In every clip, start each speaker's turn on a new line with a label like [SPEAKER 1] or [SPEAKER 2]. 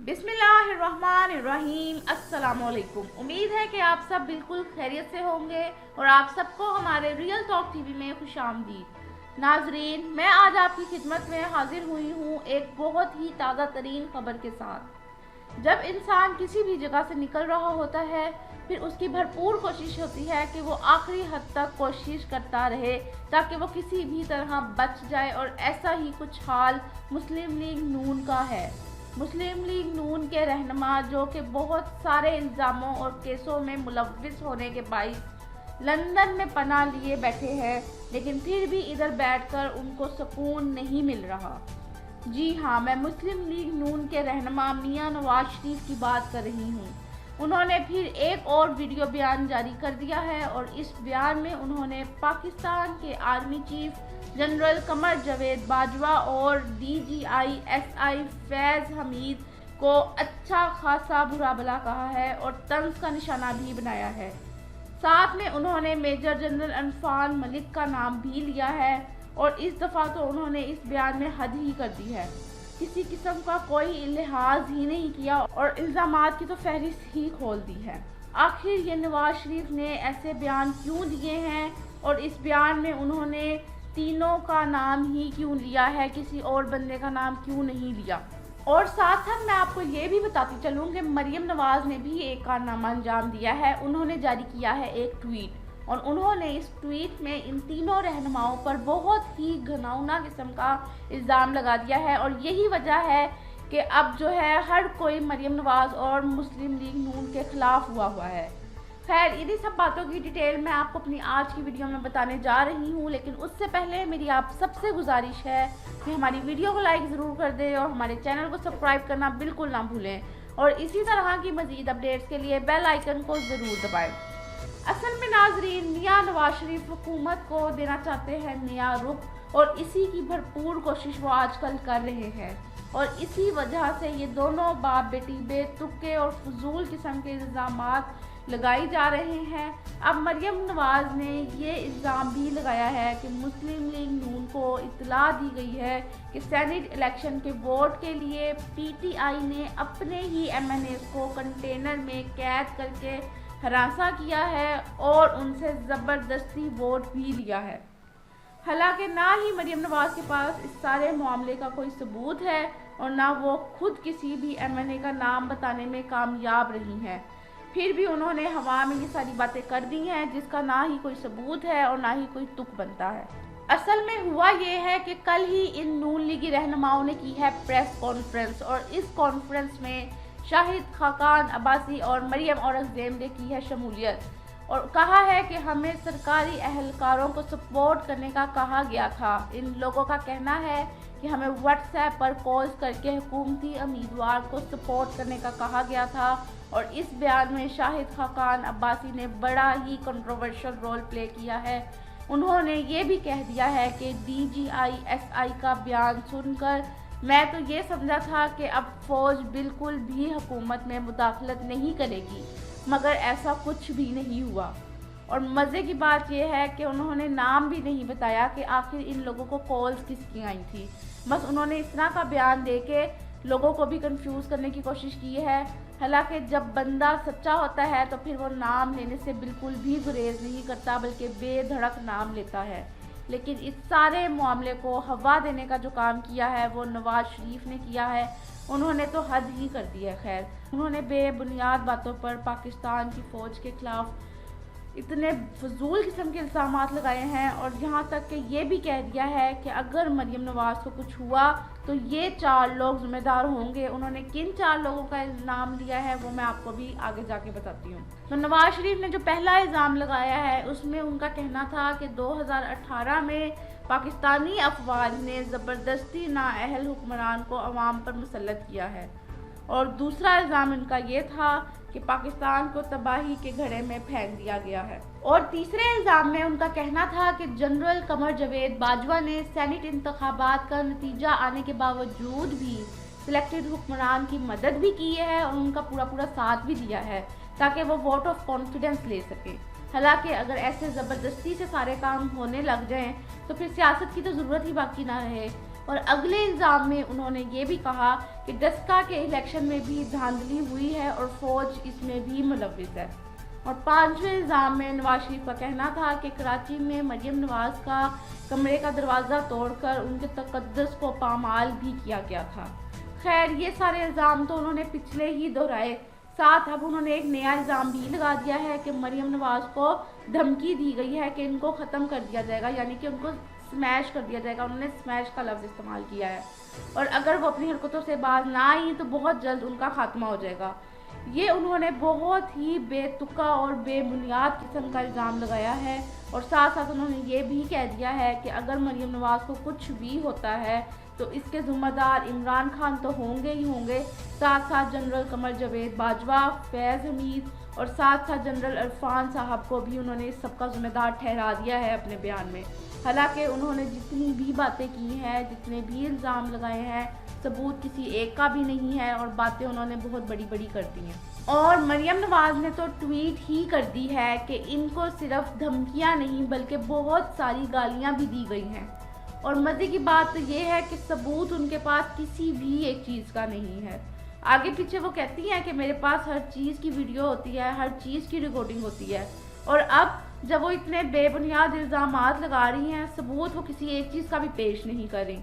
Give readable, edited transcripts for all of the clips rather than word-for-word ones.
[SPEAKER 1] बिस्मिल्लाहिर्रहमानिर्रहीम। अस्सलाम वालेकुम। उम्मीद है कि आप सब बिल्कुल खैरियत से होंगे और आप सबको हमारे रियल टॉक टीवी में खुशामदीद। नाजरीन, मैं आज आपकी खिदमत में हाजिर हुई हूँ एक बहुत ही ताज़ा तरीन खबर के साथ। जब इंसान किसी भी जगह से निकल रहा होता है, फिर उसकी भरपूर कोशिश होती है कि वो आखिरी हद तक कोशिश करता रहे ताकि वो किसी भी तरह बच जाए, और ऐसा ही कुछ हाल मुस्लिम लीग नून का है। मुस्लिम लीग नून के रहनुमा, जो कि बहुत सारे इल्ज़ामों और केसों में मुलव्विस होने के बाइस लंदन में पनाह लिए बैठे हैं, लेकिन फिर भी इधर बैठकर उनको सुकून नहीं मिल रहा। जी हाँ, मैं मुस्लिम लीग नून के रहनुमा मियां नवाज शरीफ की बात कर रही हूँ। उन्होंने फिर एक और वीडियो बयान जारी कर दिया है, और इस बयान में उन्होंने पाकिस्तान के army chief general Qamar Javed Bajwa और DGI-SI फैज़ हमीद को अच्छा खासा बुरा भला कहा है और तंज का निशाना भी बनाया है। साथ में उन्होंने मेजर जनरल अनफान मलिक का नाम भी लिया है, और इस दफ़ा तो उन्होंने इस बयान में हद ही कर दी है। किसी किस्म का कोई लिहाज ही नहीं किया और इल्ज़ामात की तो फहरिस्त ही खोल दी है। आखिर ये नवाज शरीफ ने ऐसे बयान क्यों दिए हैं, और इस बयान में उन्होंने तीनों का नाम ही क्यों लिया है, किसी और बंदे का नाम क्यों नहीं लिया। और साथ साथ मैं आपको ये भी बताती चलूँ कि मरियम नवाज ने भी एक कारनामा अंजाम दिया है। उन्होंने जारी किया है एक ट्वीट, और उन्होंने इस ट्वीट में इन तीनों रहनुमाओं पर बहुत ही घिनौना किस्म का इल्ज़ाम लगा दिया है, और यही वजह है कि अब जो है हर कोई मरियम नवाज और मुस्लिम लीग नून के खिलाफ हुआ है। खैर, इन्हीं सब बातों की डिटेल मैं आपको अपनी आज की वीडियो में बताने जा रही हूँ, लेकिन उससे पहले मेरी आप सबसे गुजारिश है कि हमारी वीडियो को लाइक ज़रूर कर दें और हमारे चैनल को सब्सक्राइब करना बिल्कुल ना भूलें, और इसी तरह की मज़ीद अपडेट्स के लिए बेल आइकन को ज़रूर दबाएँ। असल में नाजरीन, मियां नवाज शरीफ हुकूमत को देना चाहते हैं नया रुख, और इसी की भरपूर कोशिश वो आजकल कर रहे हैं, और इसी वजह से ये दोनों बाप बेटी बेतुके और फजूल किस्म के इल्ज़ामात लगाए जा रहे हैं। अब मरियम नवाज ने ये इल्ज़ाम भी लगाया है कि मुस्लिम लीग नून को इत्तला दी गई है कि सेनेट इलेक्शन के वोट के लिए PTI ने अपने ही MNAs को कंटेनर में कैद करके हरासा किया है और उनसे ज़बरदस्ती वोट भी लिया है। हालांकि ना ही मरियम नवाज के पास इस सारे मामले का कोई सबूत है, और ना वो खुद किसी भी MNA का नाम बताने में कामयाब रही हैं। फिर भी उन्होंने हवा में ये सारी बातें कर दी हैं जिसका ना ही कोई सबूत है और ना ही कोई तुक बनता है। असल में हुआ ये है कि कल ही इन नून लीगी रहनुमाओं ने की है प्रेस कॉन्फ्रेंस, और इस कॉन्फ्रेंस में शाहिद खाकान अब्बासी और मरियम औरंगज़ेब ने की है शमूलियत, और कहा है कि हमें सरकारी अहलकारों को सपोर्ट करने का कहा गया था। इन लोगों का कहना है कि हमें व्हाट्सएप पर कॉल्स करके हुकूमती उम्मीदवार को सपोर्ट करने का कहा गया था, और इस बयान में शाहिद खाकान अब्बासी ने बड़ा ही कंट्रोवर्शियल रोल प्ले किया है। उन्होंने ये भी कह दिया है कि DGI-SI का बयान सुनकर मैं तो ये समझा था कि अब फ़ौज बिल्कुल भी हुकूमत में मुदाखलत नहीं करेगी, मगर ऐसा कुछ भी नहीं हुआ। और मज़े की बात यह है कि उन्होंने नाम भी नहीं बताया कि आखिर इन लोगों को कॉल्स किसकी आई थी। बस उन्होंने इस तरह का बयान दे के लोगों को भी कंफ्यूज करने की कोशिश की है। हालांकि जब बंदा सच्चा होता है तो फिर वो नाम लेने से बिल्कुल भी गुरेज नहीं करता, बल्कि बेधड़क नाम लेता है। लेकिन इस सारे मामले को हवा देने का जो काम किया है वो नवाज शरीफ ने किया है। उन्होंने तो हद ही कर दी है। खैर, उन्होंने बेबुनियाद बातों पर पाकिस्तान की फ़ौज के खिलाफ इतने फजूल किस्म के इल्ज़ामात लगाए हैं, और यहाँ तक कि ये भी कह दिया है कि अगर मरियम नवाज को कुछ हुआ तो ये 4 लोग ज़िम्मेदार होंगे। उन्होंने किन 4 लोगों का इल्ज़ाम लिया है वो मैं आपको भी आगे जाके बताती हूँ। तो नवाज शरीफ ने जो पहला इल्ज़ाम लगाया है उसमें उनका कहना था कि 2018 में पाकिस्तानी अफवाज ने ज़बरदस्ती नाअहल हुक्मरान को अवाम पर मुसल्लत किया है, और दूसरा इल्ज़ाम इनका ये था कि पाकिस्तान को तबाही के घड़े में फेंक दिया गया है, और तीसरे इल्ज़ाम में उनका कहना था कि जनरल कमर जावेद बाजवा ने सेनेट इंतखाबात का नतीजा आने के बावजूद भी सिलेक्टेड हुक्मरान की मदद भी की है और उनका पूरा साथ भी दिया है ताकि वो वोट ऑफ कॉन्फिडेंस ले सके। हालांकि अगर ऐसे ज़बरदस्ती से सारे काम होने लग जाएं तो फिर सियासत की तो ज़रूरत ही बाकी ना रहे। اور اگلے الزام میں انہوں نے یہ بھی کہا کہ ڈسکا کے الیکشن میں بھی دھاندلی ہوئی ہے اور فوج اس میں بھی ملوث ہے۔ اور 5ویں الزام میں نواز شریف کا کہنا تھا کہ کراچی میں مریم نواز کا کمرے کا دروازہ توڑ کر ان کے تقدس کو پامال بھی کیا گیا تھا۔ خیر، یہ سارے الزام تو انہوں نے پچھلے ہی دہرائے، ساتھ اب انہوں نے ایک نیا الزام بھی لگا دیا ہے کہ مریم نواز کو دھمکی دی گئی ہے کہ ان کو ختم کر دیا جائے گا، یعنی کہ ان کو سمیش کر دیا جائے گا۔ انہوں نے سمیش کا لفظ استعمال کیا ہے، اور اگر وہ اپنی حرکتوں سے باز نہ آئی تو بہت جلد ان کا خاتمہ ہو جائے گا۔ یہ انہوں نے بہت ہی بے تکا اور بے بنیاد قسم کا الزام لگایا ہے، اور ساتھ ساتھ انہوں نے یہ بھی کہہ دیا ہے کہ اگر مریم نواز کو کچھ بھی ہوتا ہے تو اس کے ذمہ دار عمران خان تو ہوں گے ہی ہوں گے، ساتھ ساتھ جنرل قمر جاوید باجوہ، فیض حمید اور ساتھ ساتھ جنرل عرفان صاحب کو بھی انہوں نے اس سب کا ذمہ دار ٹھہرا دیا ہے اپنے بیان میں۔ حالانکہ انہوں نے جتنی بھی باتیں کی ہیں، جتنے بھی الزام لگائے ہیں، ثبوت کسی ایک کا بھی نہیں ہے، اور باتیں انہوں نے بہت بڑی بڑی کر دی ہیں۔ اور مریم نواز نے تو ٹویٹ ہی کر دی ہے کہ ان کو صرف دھمکیاں نہیں بلکہ بہت ساری گالیاں بھی دی گئی ہیں، اور مزے کی بات تو یہ ہے کہ ثبوت ان کے پاس کسی بھی ایک چیز کا نہیں ہے۔ آگے پیچھے وہ کہتی ہیں کہ میرے پاس ہر چیز کی ویڈیو ہوتی ہے، ہر چیز کی ریکارڈنگ ہوتی ہے، اور اب جب وہ اتنے بے بنیاد الزامات لگا رہی ہیں، ثبوت وہ کسی ایک چیز کا بھی پیش نہیں کر رہی۔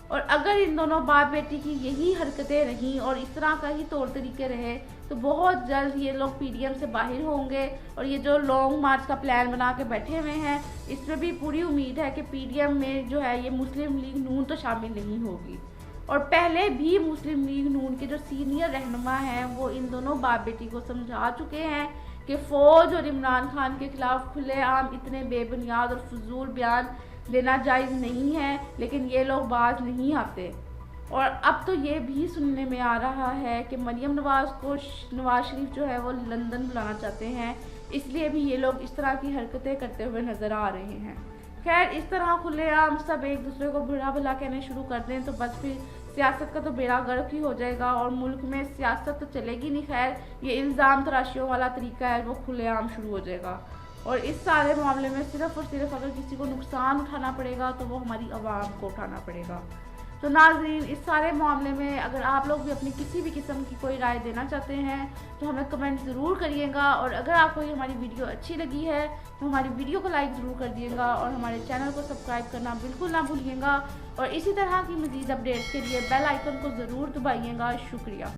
[SPEAKER 1] اور اگر ان دونوں باپ بیٹی کی یہی حرکتیں رہیں اور اس طرح کا ہی طور طریقے رہے تو بہت جلد یہ لوگ پی ڈی ایم سے باہر ہوں گے، اور یہ جو لانگ مارچ کا پلان بنا کے بیٹھے ہوئے ہیں، اس میں بھی پوری امید ہے کہ پی ڈی ایم میں جو ہے یہ مسلم لیگ نون تو شامل نہیں ہوگی۔ اور پہلے بھی مسلم لیگ نون کے جو سینئر رہنما ہیں وہ ان دونوں باپ بیٹی کو سمجھا چکے ہیں کہ فوج اور عمران خان کے خلاف کھلے عام اتنے بے بنیاد اور فضول بیان دینا جائز نہیں ہے، لیکن یہ لوگ باز نہیں آتے۔ اور اب تو یہ بھی سننے میں آ رہا ہے کہ مریم نواز کو نواز شریف جو ہے وہ لندن بلانا چاہتے ہیں، اس لیے بھی یہ لوگ اس طرح کی حرکتیں کرتے ہوئے نظر آ رہے ہیں۔ خیر، اس طرح کھلے عام سب ایک دوسرے کو برا بھلا کہنے شروع کر دیں تو بس پھر سیاست کا تو بیڑا غرق ہی ہو جائے گا، اور ملک میں سیاست تو چلے گی نہیں۔ خیر، یہ الزام تراشیوں والا طریقہ ہے وہ کھلے عام شروع ہو جائے گا، اور اس سارے معاملے میں صرف اور صرف اگر کسی کو نقصان اٹھانا پڑے گا تو وہ ہماری عوام کو اٹھانا پڑے گا۔ تو ناظرین، اس سارے معاملے میں اگر آپ لوگ بھی اپنی کسی بھی قسم کی کوئی رائے دینا چاہتے ہیں تو ہمیں کمنٹ ضرور کریے گا، اور اگر آپ کو یہ ہماری ویڈیو اچھی لگی ہے تو ہماری ویڈیو کو لائک ضرور کر دیے گا، اور ہمارے چینل کو سبسکرائب کرنا بالکل نہ بھولیے گا، اور اسی طرح کی مزید اپڈیٹس کے لیے بیل آئیکن کو ضرور دبائیے گا۔ شکریہ۔